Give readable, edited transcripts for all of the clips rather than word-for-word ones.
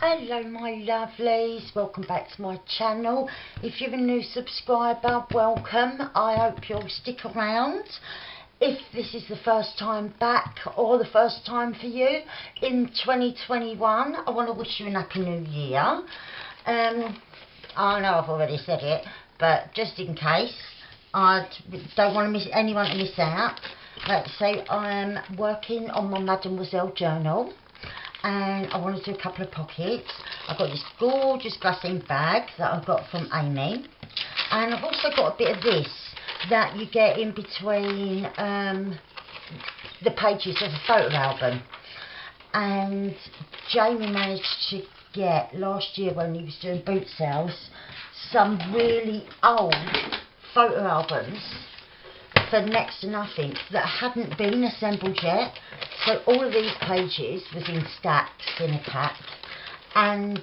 Hello my lovelies, welcome back to my channel. If you're a new subscriber, welcome. I hope you'll stick around. If this is the first time back or the first time for you in 2021, I want to wish you a happy new year. I know I've already said it, but just in case, I don't want anyone to miss out. So I'm working on my Mademoiselle journal, and I want to do a couple of pockets. I've got this gorgeous glassine bag that I've got from Amy, and I've also got a bit of this that you get in between the pages of a photo album. And Jamie managed to get, last year when he was doing boot sales, some really old photo albums for next to nothing that hadn't been assembled yet. So all of these pages was in stacks in a pack, and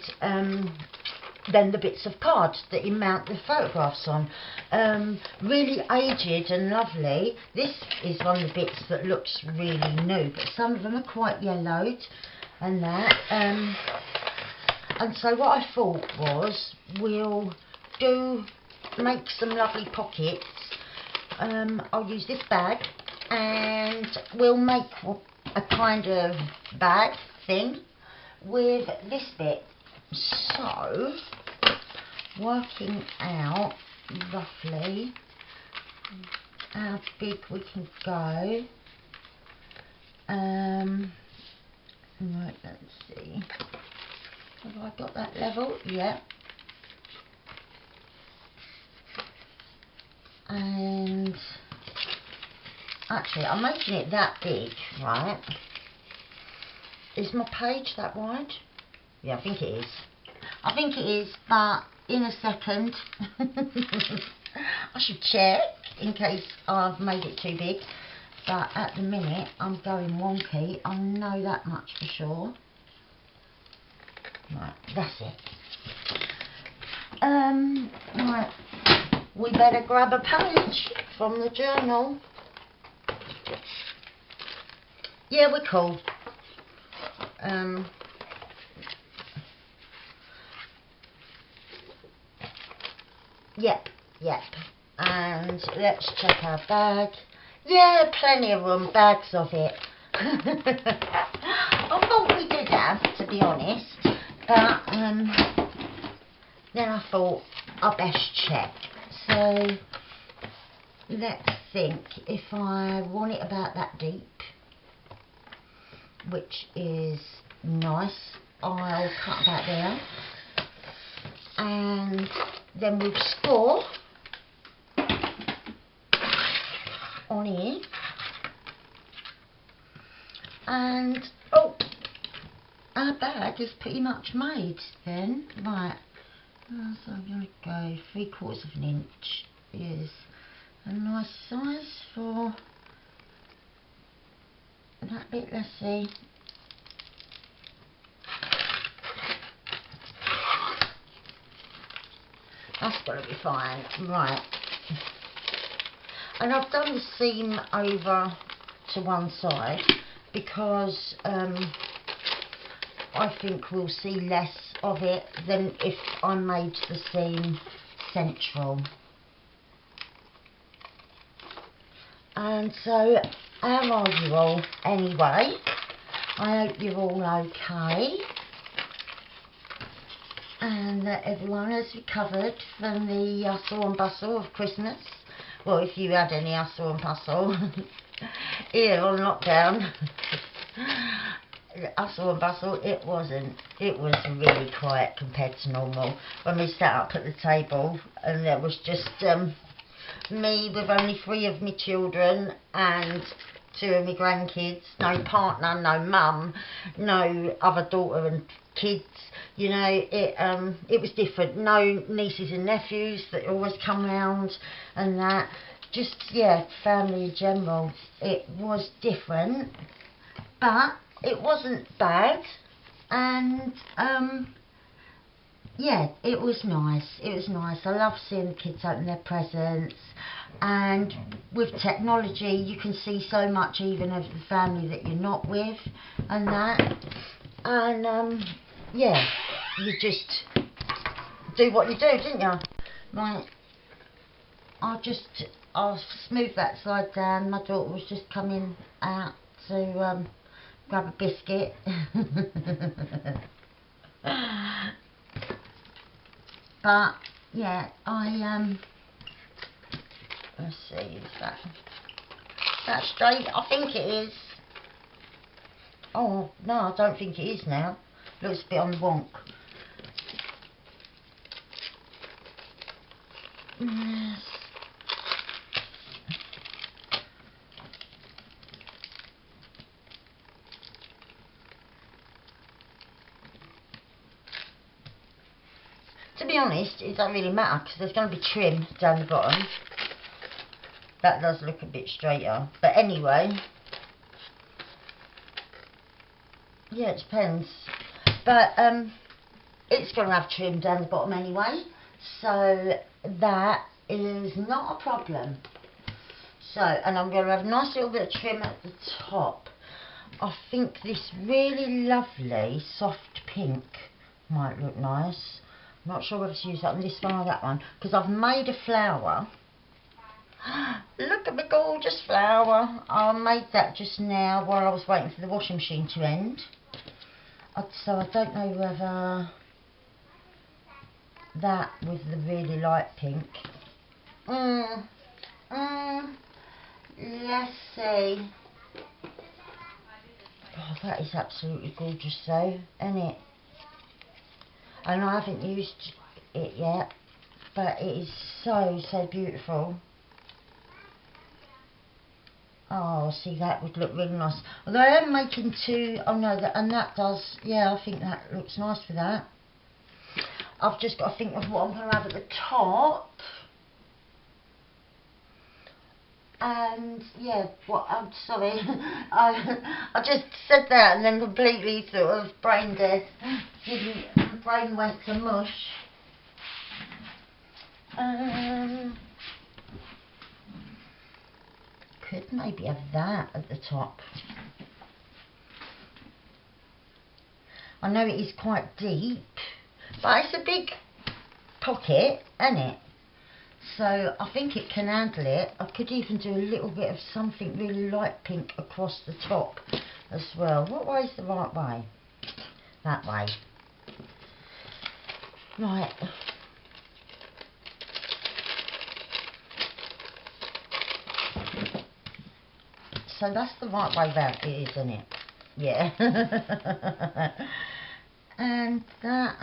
then the bits of card that you mount the photographs on. Really aged and lovely. This is one of the bits that looks really new, but some of them are quite yellowed and that. And so what I thought was, we'll make some lovely pockets. I'll use this bag, and we'll make a kind of bag thing with this bit. So, working out roughly how big we can go. Right, let's see. Have I got that level? Yeah. And actually, I'm making it that big, right? Is my page that wide? Yeah, I think it is. I think it is, but in a second I should check in case I've made it too big. But at the minute I'm going wonky, I know that much for sure. Right, that's it. Right, we better grab a page from the journal. Yeah, we're cool. Yep. And let's check our bag. Yeah, plenty of room, bags of it. I thought we did have, to be honest. But then I thought I'd best check. So let's think. If I want it about that deep, which is nice, I'll cut about there, and then we'll score on here. And oh, our bag is pretty much made then. Right, so I'm going to go 3/4 of an inch is a nice size for that bit. Let's see. That's got to be fine. Right. And I've done the seam over to one side because I think we'll see less of it than if I made the seam central. And so, how are you all anyway? I hope you're all okay, and that everyone has recovered from the hustle and bustle of Christmas. Well, if you had any hustle and bustle here on lockdown. Hustle and bustle, it wasn't. It was really quiet compared to normal. When we sat up at the table and there was just me with only 3 of my children and 2 of my grandkids, no partner, no mum, no other daughter and kids, you know, it was different. No nieces and nephews that always come round and that. Just, yeah, family in general. It was different, but it wasn't bad. And yeah, it was nice. It was nice. I love seeing the kids open their presents, and with technology you can see so much even of the family that you're not with and that. And yeah, you just do what you do, didn't you? Right, I'll smooth that slide down. My daughter was just coming out to grab a biscuit. But yeah, let's see, is that straight? I think it is. Oh no, I don't think it is now. Looks a bit on the wonk. Yes. To be honest, it don't really matter because there's going to be trim down the bottom. That does look a bit straighter, but anyway, yeah, it depends. But it's going to have trim down the bottom anyway, so that is not a problem. So, and I'm going to have a nice little bit of trim at the top. I think this really lovely soft pink might look nice. I'm not sure whether to use that on this one or that one, because I've made a flower. Look at the gorgeous flower. I made that just now while I was waiting for the washing machine to end. So I don't know whether that with the really light pink. Let's see. Oh, that is absolutely gorgeous though, isn't it? And I haven't used it yet, but it is so, so beautiful. Oh, see, that would look really nice. Although I am making two, oh no, and that does, yeah, I think that looks nice for that. I've just got to think of what I'm going to have at the top. And yeah, what, I'm sorry, I just said that and then completely sort of brain dead. Brain went to mush. Could maybe have that at the top. I know it is quite deep, but it's a big pocket, isn't it? So I think it can handle it. I could even do a little bit of something really light pink across the top as well. What way is the right way? That way. Right. So that's the right way round, it is, isn't it? Yeah. And that,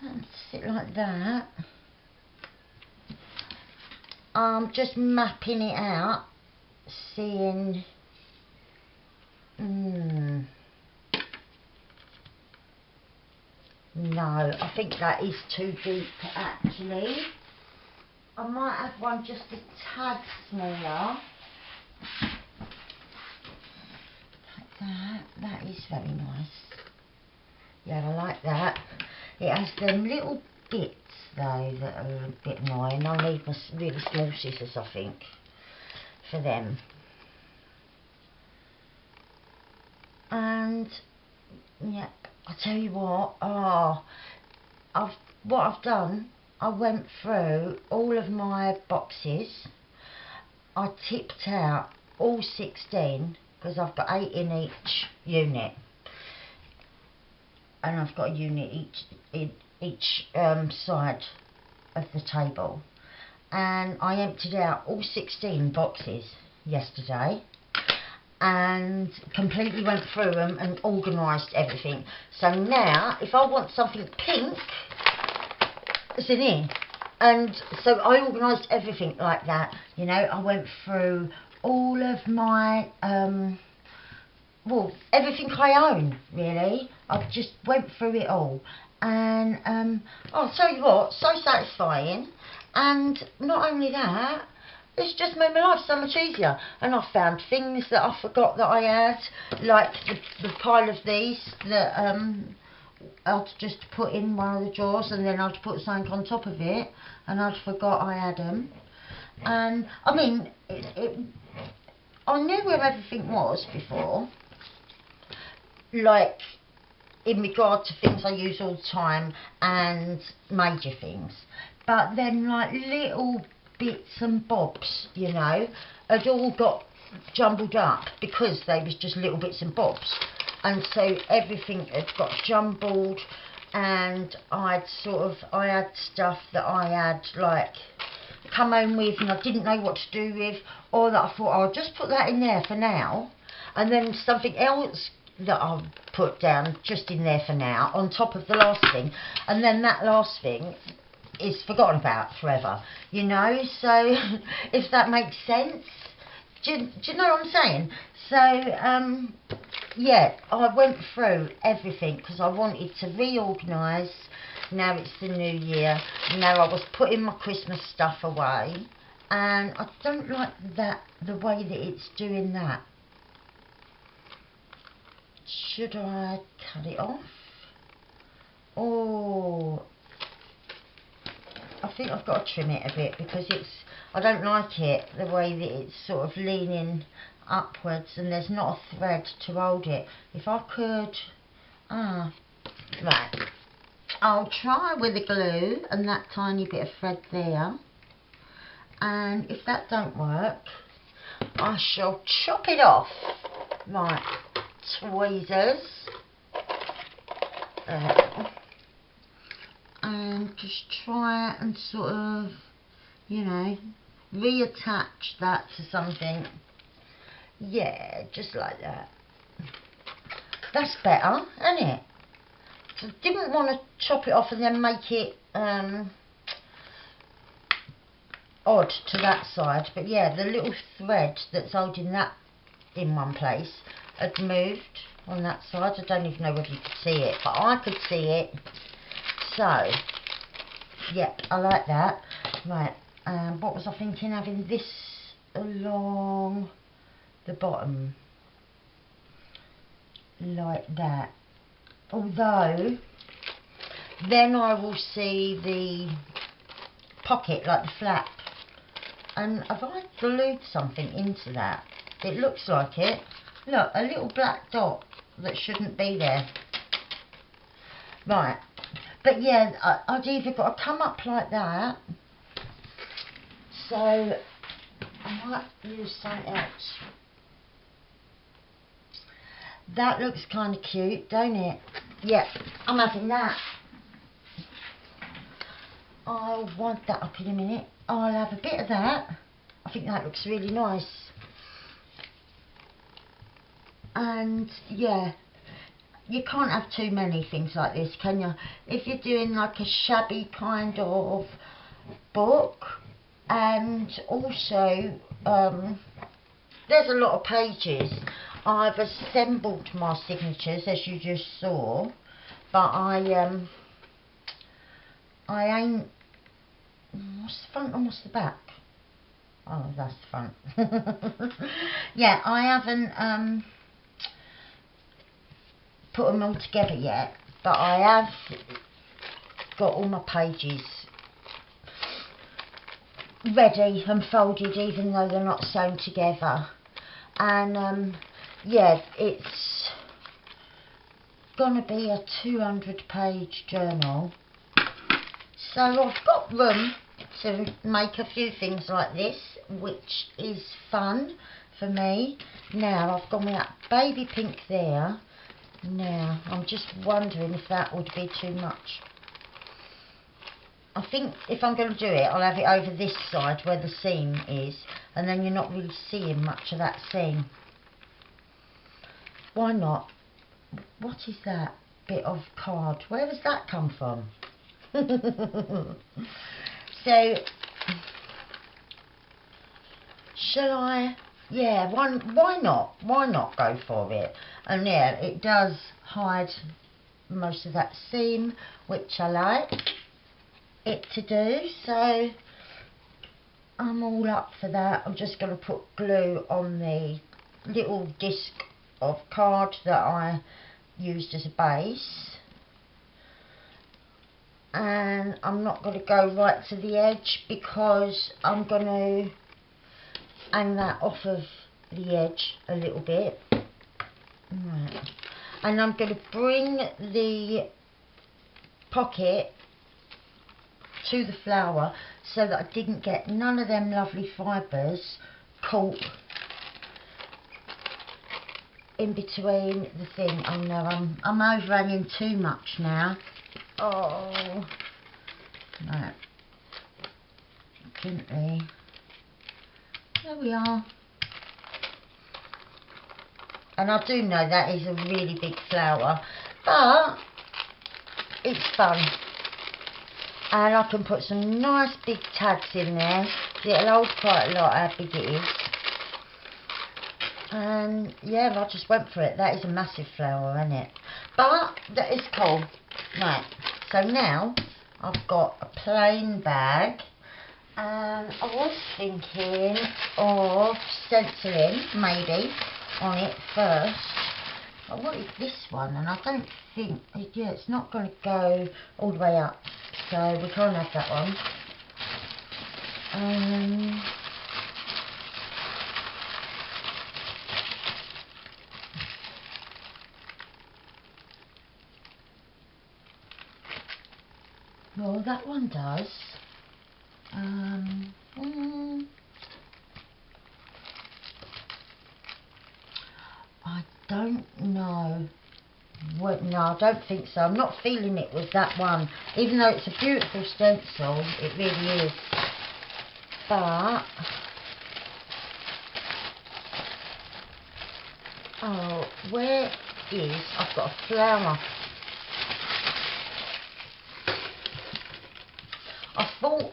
and sit like that. I'm just mapping it out, seeing. No, I think that is too deep actually. I might have one just a tad smaller. Like that. That is very nice. Yeah, I like that. It has them little bits though that are a bit annoying. I need my really small scissors, I think, for them. And yeah, I tell you what. What I've done. I went through all of my boxes. I tipped out all 16 because I've got 8 in each unit, and I've got a unit each side of the table, and I emptied out all 16 boxes yesterday and completely went through them and organised everything. So now if I want something pink, it's in here. And so I organised everything like that, you know. I went through all of my well, everything I own really. I just went through it all, and I'll tell you what, so satisfying. And not only that, it's just made my life so much easier. And I found things that I forgot that I had, like the pile of these that I'd just put in one of the drawers, and then I'd put something on top of it, and I'd forgot I had them. And I mean, I knew where everything was before. Like, in regard to things I use all the time and major things. But then like little bits and bobs, you know, had all got jumbled up because they was just little bits and bobs. And so everything had got jumbled, and I had stuff that I had like come home with and I didn't know what to do with, or that I thought, oh, I'll just put that in there for now, and then something else that I'll put down just in there for now on top of the last thing, and then that last thing is forgotten about forever, you know. So if that makes sense, do you know what I'm saying? So yeah, I went through everything because I wanted to reorganise. Now it's the new year. Now I was putting my Christmas stuff away, and I don't like that, the way that it's doing that. Should I cut it off? Oh, I think I've got to trim it a bit because I don't like it the way that it's sort of leaning upwards and there's not a thread to hold it. If I could, right, I'll try with the glue and that tiny bit of thread there, and if that don't work, I shall chop it off. Right, tweezers, and just try and sort of, you know, reattach that to something. Yeah, just like that. That's better, isn't it? So I didn't want to chop it off and then make it odd to that side, but yeah, the little thread that's holding that in one place had moved on that side. I don't even know whether you could see it, but I could see it. So, yep, I like that. Right, what was I thinking? Having this along the bottom, like that. Although, then I will see the pocket, like the flap. And have I glued something into that? It looks like it. Look, a little black dot that shouldn't be there. Right. But yeah, I'd either got to come up like that. So, I might use something else. That looks kind of cute, don't it? Yeah, I'm having that. I'll wind that up in a minute. I'll have a bit of that. I think that looks really nice. And yeah, you can't have too many things like this, can you? If you're doing like a shabby kind of book, and also there's a lot of pages. I've assembled my signatures as you just saw, but I ain't. What's the front and what's the back? Oh, that's the front. Yeah, I haven't put them all together yet, but I have got all my pages ready and folded, even though they're not sewn together. And yeah, it's gonna be a 200-page journal, so I've got room to make a few things like this, which is fun for me. Now I've got my baby pink there. Now I'm just wondering if that would be too much. I think if I'm going to do it, I'll have it over this side where the seam is, and then you're not really seeing much of that seam. Why not? What is that bit of card? Where does that come from? So, shall I? Yeah, why not? Why not go for it? And yeah, it does hide most of that seam, which I like it to do. So, I'm all up for that. I'm just going to put glue on the little disc of card that I used as a base, and I'm not going to go right to the edge because I'm going to hang that off of the edge a little bit. Right. and I'm going to bring the pocket to the flower so that I didn't get none of them lovely fibres caught in between the thing. Oh no, I'm overhanging too much now. Oh no, gently. There we are. And I do know that is a really big flower, but it's fun. And I can put some nice big tags in there. It'll hold quite a lot how big it is. And yeah, I just went for it. That is a massive flower, isn't it? But that is cool. Right, so now I've got a plain bag. And I was thinking of stenciling, maybe, on it first. I wanted this one, and I don't think, yeah, it's not going to go all the way up, so we can't have that one. Well, that one does. I don't know. What, no, I don't think so. I'm not feeling it with that one. Even though it's a beautiful stencil, it really is. But oh, where is? I've got a flower. I thought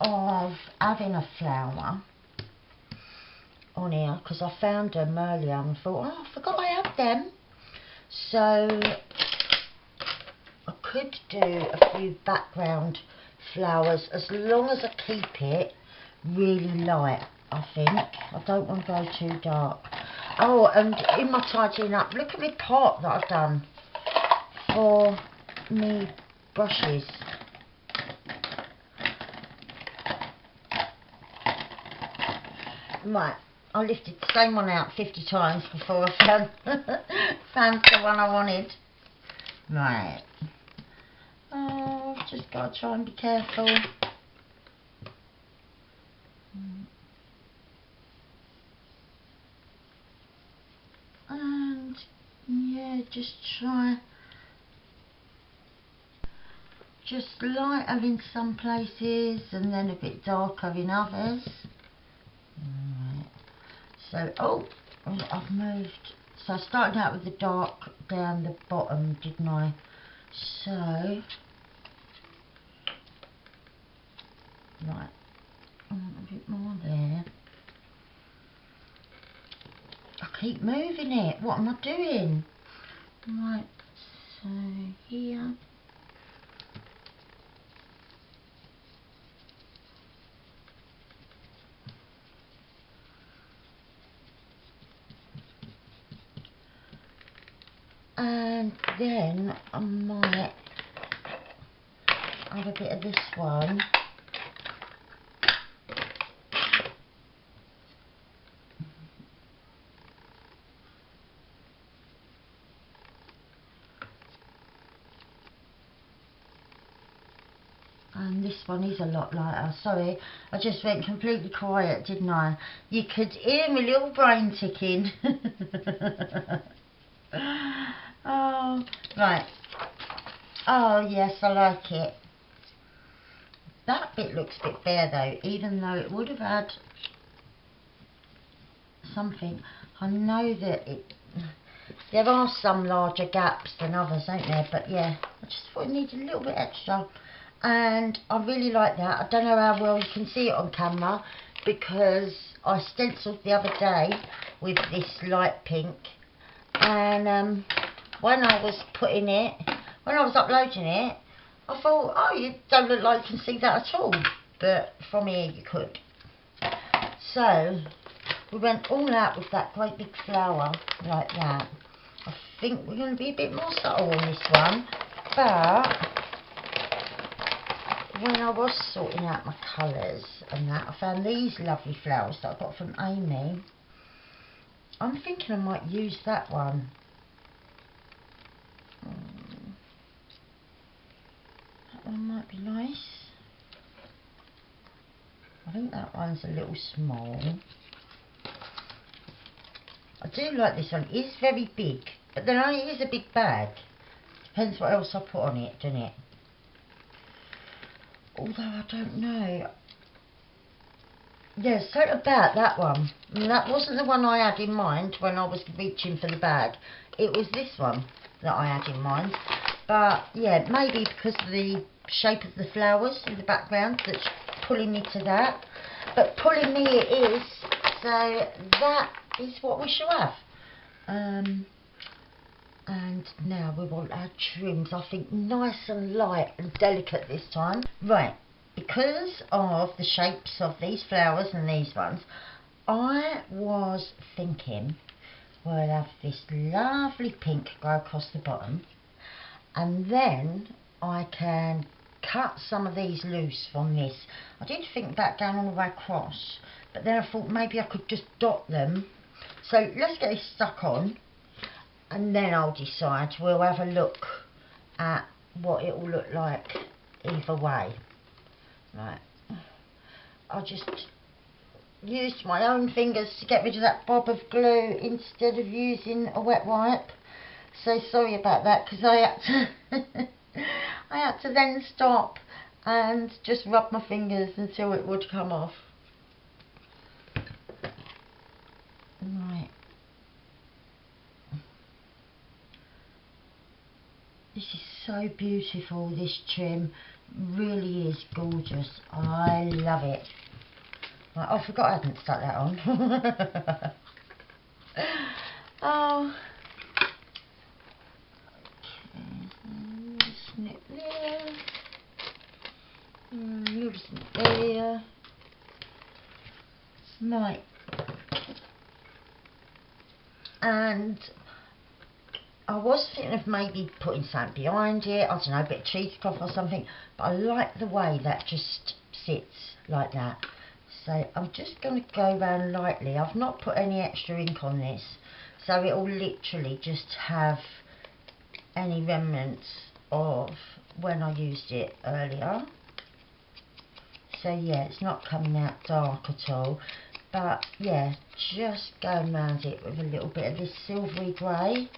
of having a flower on here because I found them earlier and thought, oh, I forgot I had them. So I could do a few background flowers as long as I keep it really light, I think. I don't want to go too dark. Oh, and in my tidying up, look at my pot that I've done for me brushes. Right, I lifted the same one out 50 times before I found, found the one I wanted. Right. Oh, I've just got to try and be careful. And, yeah, just try. Just lighter in some places and then a bit darker in others. Right. So, oh, I've moved. So I started out with the dark down the bottom, didn't I? So, right, I want a bit more there. I keep moving it. What am I doing? Right, so here. And then I might add a bit of this one. And this one is a lot lighter. Sorry, I just went completely quiet, didn't I? You could hear my little brain ticking. Oh, right. Oh, yes, I like it. That bit looks a bit bare though, even though it would have had something. I know that there are some larger gaps than others, aren't there? But yeah, I just thought it needed a little bit extra. And I really like that. I don't know how well you can see it on camera because I stenciled the other day with this light pink. And when I was putting it, when I was uploading it, I thought, oh, you don't look like you can see that at all. But from here you could. So, we went all out with that great big flower like that. I think we're going to be a bit more subtle on this one. But when I was sorting out my colours and that, I found these lovely flowers that I got from Amy. I'm thinking I might use that one. might be nice. I think that one's a little small. I do like this one. It's very big, but then it is a big bag. Depends what else I put on it, doesn't it? Although I don't know. Yeah, so about that one. And that wasn't the one I had in mind when I was reaching for the bag. It was this one that I had in mind. But yeah, maybe because of the shape of the flowers in the background that's pulling me to that. But pulling me it is. So that is what we shall have. And now we want our trims, I think nice and light and delicate this time. Right, because of the shapes of these flowers and these ones, I was thinking we'll have this lovely pink go across the bottom, and then I can cut some of these loose from this. I did think about going all the way across, but then I thought maybe I could just dot them. So let's get this stuck on, and then I'll decide. We'll have a look at what it will look like either way. Right, I'll just use my own fingers to get rid of that bob of glue instead of using a wet wipe. So sorry about that, because I had to then stop and just rub my fingers until it would come off. Right. This is so beautiful, this trim. Really is gorgeous. I love it. Right, I forgot I hadn't stuck that on. Oh. Okay, snip there. Little snip there. Right. And I was thinking of maybe putting something behind it, I don't know, a bit of cheesecloth or something, but I like the way that just sits like that. So I'm just going to go around lightly. I've not put any extra ink on this, so it will literally just have any remnants of when I used it earlier. So yeah, it's not coming out dark at all, but yeah, just going around it with a little bit of this silvery grey.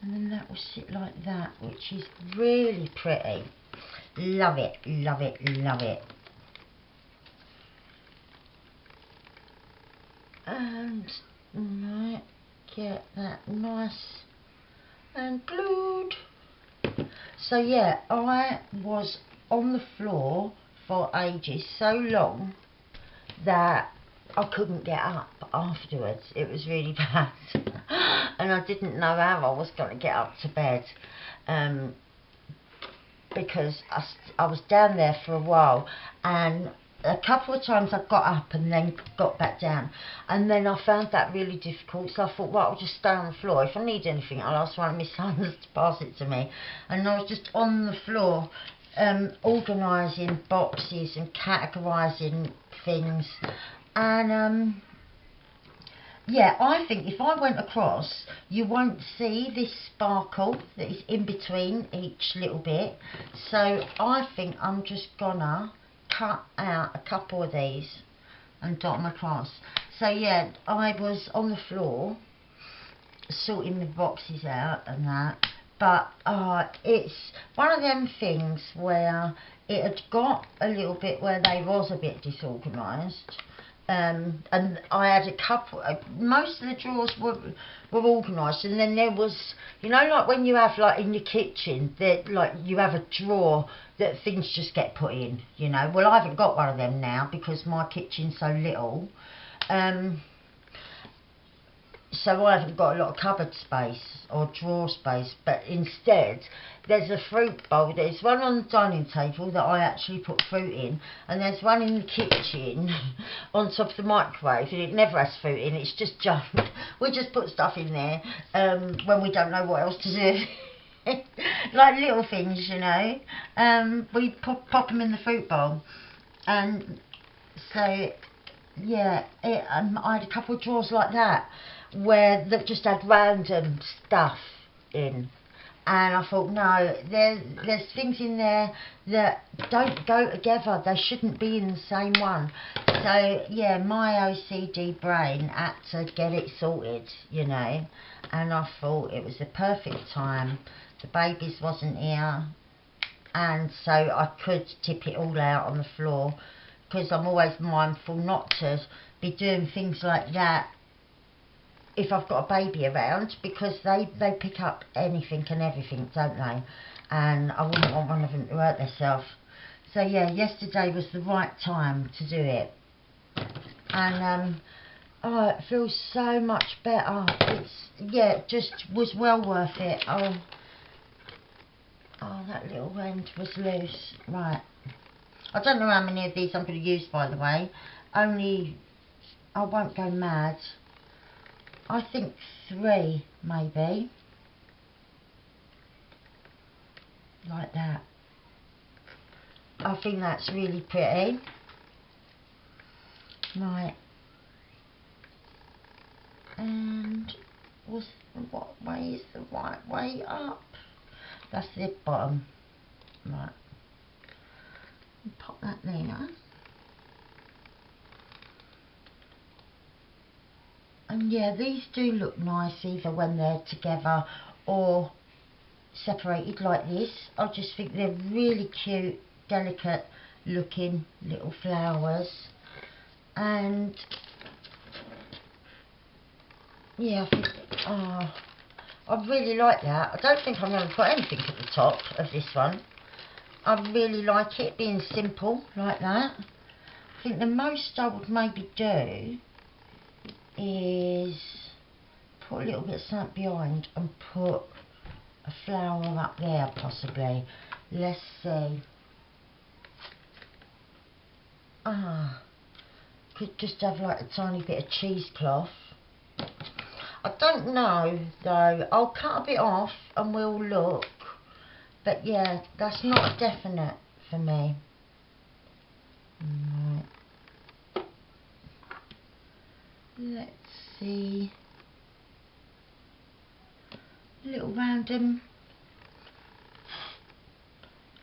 And then that will sit like that, which is really pretty. Love it, love it, love it. And right, get that nice and glued. So yeah, I was on the floor for ages, so long that I couldn't get up afterwards. It was really bad. And I didn't know how I was going to get up to bed, because I was down there for a while, and a couple of times I got up and then got back down, and then I found that really difficult. So I thought, well, I'll just stay on the floor. If I need anything, I'll ask one of my sons to pass it to me. And I was just on the floor, organising boxes and categorising things. And yeah, I think if I went across, you won't see this sparkle that is in between each little bit. So I think I'm just gonna cut out a couple of these and dot them across. So yeah, I was on the floor sorting the boxes out and that, but it's one of them things where it had got a little bit where they was a bit disorganised. And I had a couple, most of the drawers were organised, and then there was, you know, like when you have like in your kitchen, that like you have a drawer that things just get put in, you know. Well, I haven't got one of them now because my kitchen's so little, so I haven't got a lot of cupboard space or drawer space, but instead there's a fruit bowl. There's one on the dining table that I actually put fruit in, and there's one in the kitchen on top of the microwave, and it never has fruit in, it's just junk. We just put stuff in there when we don't know what else to do. Like little things, you know. We pop them in the fruit bowl, and so yeah, I had a couple of drawers like that where that just had random stuff in, and I thought, no, there's things in there that don't go together. They shouldn't be in the same one. So yeah, my OCD brain had to get it sorted, you know, and I thought it was the perfect time. The babies wasn't here, and so I could tip it all out on the floor, because I'm always mindful not to be doing things like that if I've got a baby around, because they pick up anything and everything, don't they? And I wouldn't want one of them to hurt themselves. So yeah, yesterday was the right time to do it. And oh, it feels so much better. Yeah, it just was well worth it. Oh, that little end was loose. Right. I don't know how many of these I'm going to use, by the way. Only, I won't go mad. I think 3, maybe. Like that. I think that's really pretty. Right. And what way is the right way up? That's the bottom. Right. Pop that there. And yeah, these do look nice either when they're together or separated like this. I just think they're really cute, delicate looking little flowers. And yeah, I think, oh, I really like that. I don't think I'm going to put anything at the top of this one. I really like it being simple like that. I think the most I would maybe do is put a little bit of something behind and put a flower up there possibly. Let's see. Could just have like a tiny bit of cheesecloth. I don't know though. I'll cut a bit off and we'll look. But yeah, that's not a definite for me. Right. Let's see. A little random.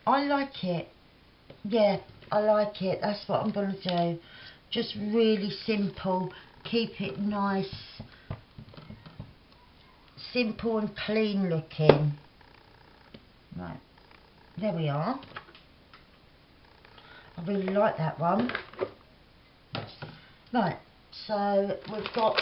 I like it. Yeah, I like it. That's what I'm going to do. Just really simple. Keep it nice. Simple and clean looking. Right, there we are. I really like that one. Right, so we've got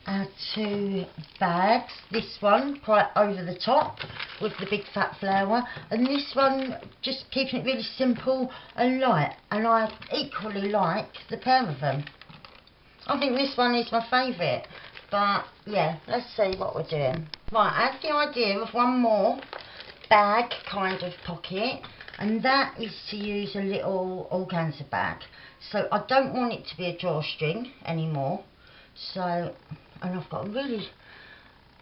our 2 bags. This one quite over the top with the big fat flower, and this one just keeping it really simple and light. And I equally like the pair of them. I think this one is my favourite. But yeah, let's see what we're doing. Right, I have the idea of one more bag kind of pocket, and that is to use a little organza bag. So I don't want it to be a drawstring anymore. So, and I've got a really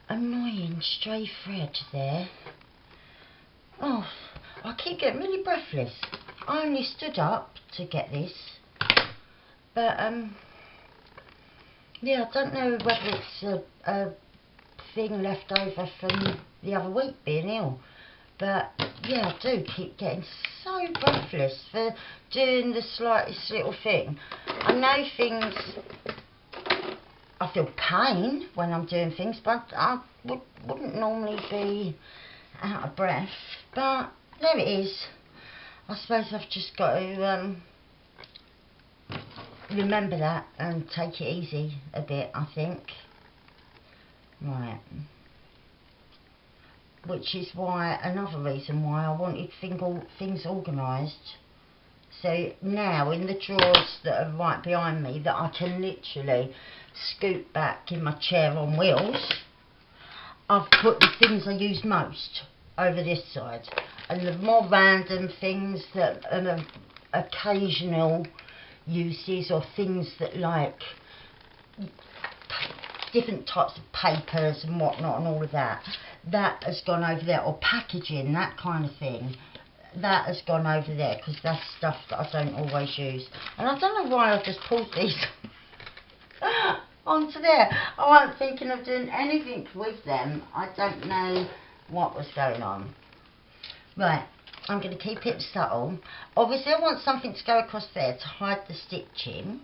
annoying stray thread there. Oh, I keep getting really breathless. I only stood up to get this. But yeah, I don't know whether it's a thing left over from the other week being ill. But yeah, I do keep getting so breathless for doing the slightest little thing. I know things, I feel pain when I'm doing things, but I wouldn't normally be out of breath. But there it is. I suppose I've just got to remember that and take it easy a bit, I think. Right. Which is why, another reason why I wanted things organised. So now in the drawers that are right behind me, that I can literally scoot back in my chair on wheels, I've put the things I use most over this side. And the more random things that are occasional uses, or things that like different types of papers and whatnot and all of that, that has gone over there, or packaging, that kind of thing. that has gone over there because that's stuff that I don't always use. And I don't know why I've just pulled these onto there. I wasn't thinking of doing anything with them. I don't know what was going on. Right, I'm going to keep it subtle. Obviously I want something to go across there to hide the stitching.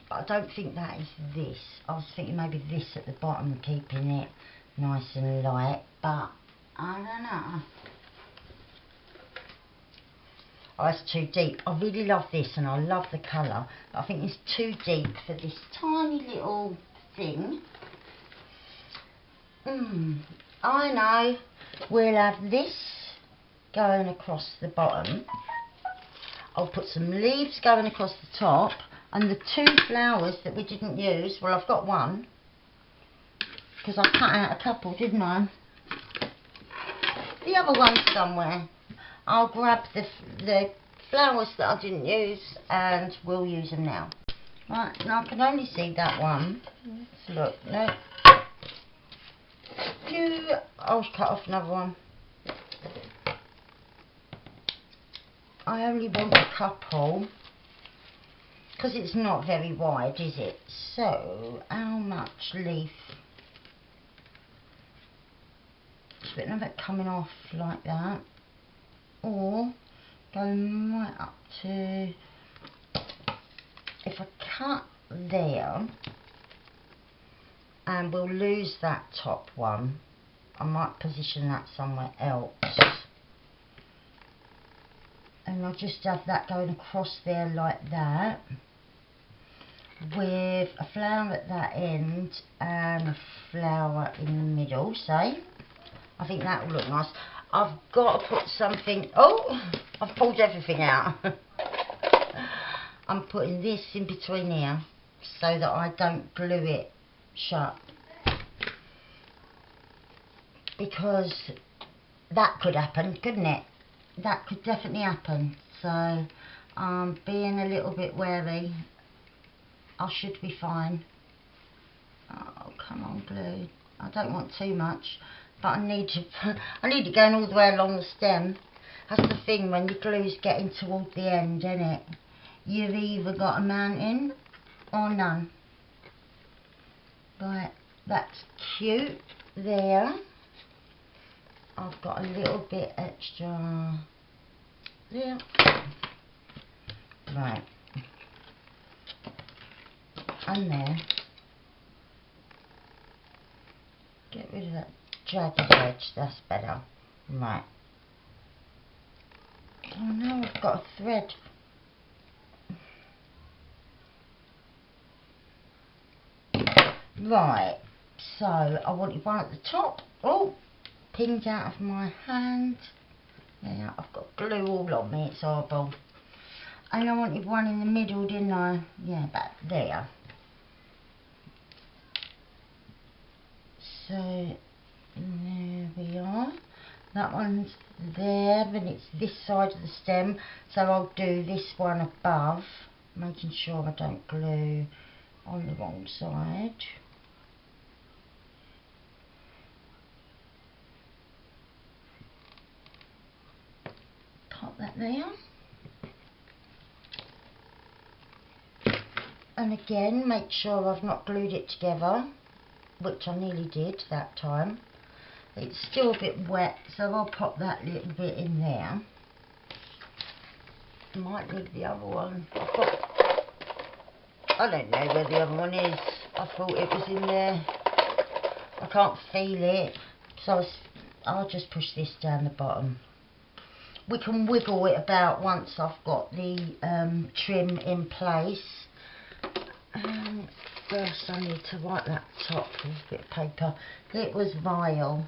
But I don't think that is this. I was thinking maybe this at the bottom, keeping it nice and light. But I don't know. Oh, it's too deep. I really love this and I love the colour. But I think it's too deep for this tiny little thing. I know. We'll have this going across the bottom. I'll put some leaves going across the top. And the 2 flowers that we didn't use, well, I've got one. Because I cut out a couple, didn't I? The other one's somewhere. I'll grab the flowers that I didn't use and we'll use them now. Right, now I can only see that one. Let's look, no. I'll cut off another one. I only want a couple. Because it's not very wide, is it? So, how much leaf? Just a bit of it coming off like that. Or go right up to, if I cut there and we'll lose that top one, I might position that somewhere else and I'll just have that going across there like that with a flower at that end and a flower in the middle, say. I think that will look nice. I've got to put something... Oh, I've pulled everything out. I'm putting this in between here so that I don't glue it shut. Because that could happen, couldn't it? That could definitely happen. So I'm being a little bit wary. I should be fine. Oh, come on, glue. I don't want too much. But I need it going all the way along the stem. That's the thing when your glue's getting toward the end, isn't it? You've either got a mountain or none. Right, that's cute there. I've got a little bit extra there. Right. And there. Get rid of that jagged edge, that's better. Right. Oh no, I've got a thread. Right, so I wanted one at the top. Oh, pinged out of my hand. Yeah, I've got glue all on me, it's horrible. And I wanted one in the middle, didn't I? Yeah, about there. So, there we are. That one's there, but it's this side of the stem. So I'll do this one above, making sure I don't glue on the wrong side. Pop that there. And again, make sure I've not glued it together, which I nearly did that time. It's still a bit wet, so I'll pop that little bit in there. Might need the other one. I don't know where the other one is. I thought it was in there. I can't feel it, so I'll just push this down the bottom. We can wiggle it about once I've got the trim in place. First I need to wipe that top with a bit of paper. It was vile.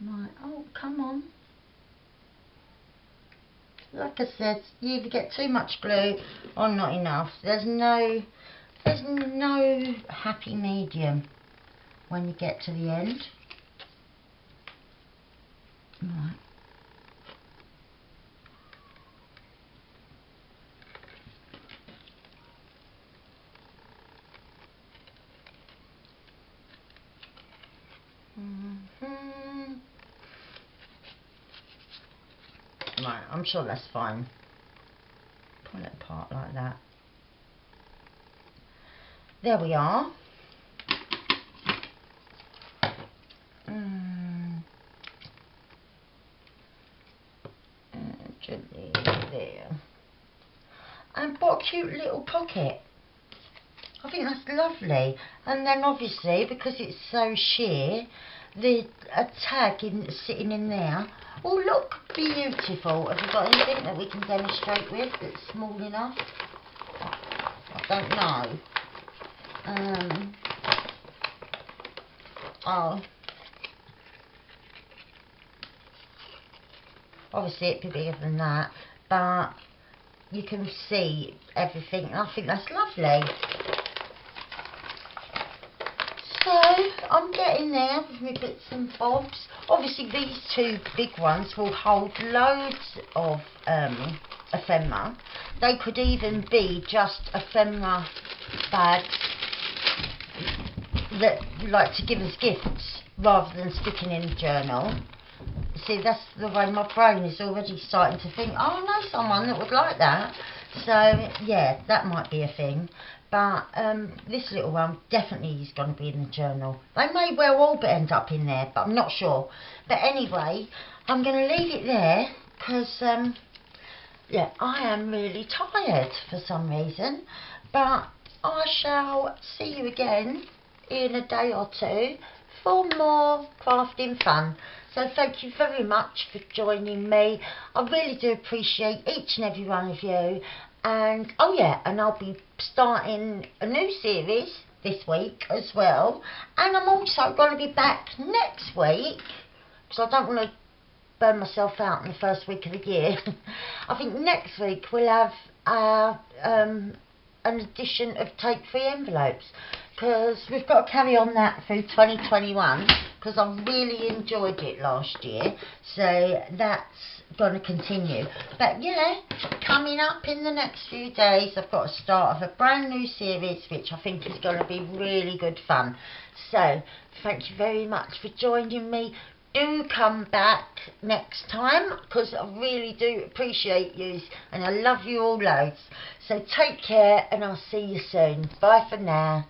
Right, oh come on. Like I said, you either get too much glue or not enough. There's no happy medium when you get to the end. Right. Right, I'm sure that's fine. Pull it apart like that. There we are. Gently there. And what a cute little pocket. I think that's lovely. And then obviously, because it's so sheer, a tag sitting in there. Oh, look, beautiful. Have you got anything that we can demonstrate with that's small enough? I don't know. Oh. Obviously it'd be bigger than that, but you can see everything. I think that's lovely. So I'm getting there with my bits and bobs. Obviously these two big ones will hold loads of ephemera. They could even be just ephemera bags that like to give us gifts rather than sticking in a journal. See, that's the way my brain is already starting to think, oh, I know someone that would like that. So yeah, that might be a thing. But this little one definitely is going to be in the journal. They may well all end up in there, but I'm not sure. But anyway, I'm going to leave it there because yeah, I am really tired for some reason. But I shall see you again in a day or two for more crafting fun. So thank you very much for joining me. I really do appreciate each and every one of you. And oh yeah, and I'll be starting a new series this week as well. And I'm also going to be back next week, because I don't want to burn myself out in the first week of the year. I think next week we'll have an edition of Take 3 envelopes, because we've got to carry on that through 2021, because I really enjoyed it last year, so that's going to continue. But yeah, coming up in the next few days, I've got a start of a brand new series which I think is going to be really good fun. So thank you very much for joining me. Do come back next time, because I really do appreciate you and I love you all loads. So take care and I'll see you soon. Bye for now.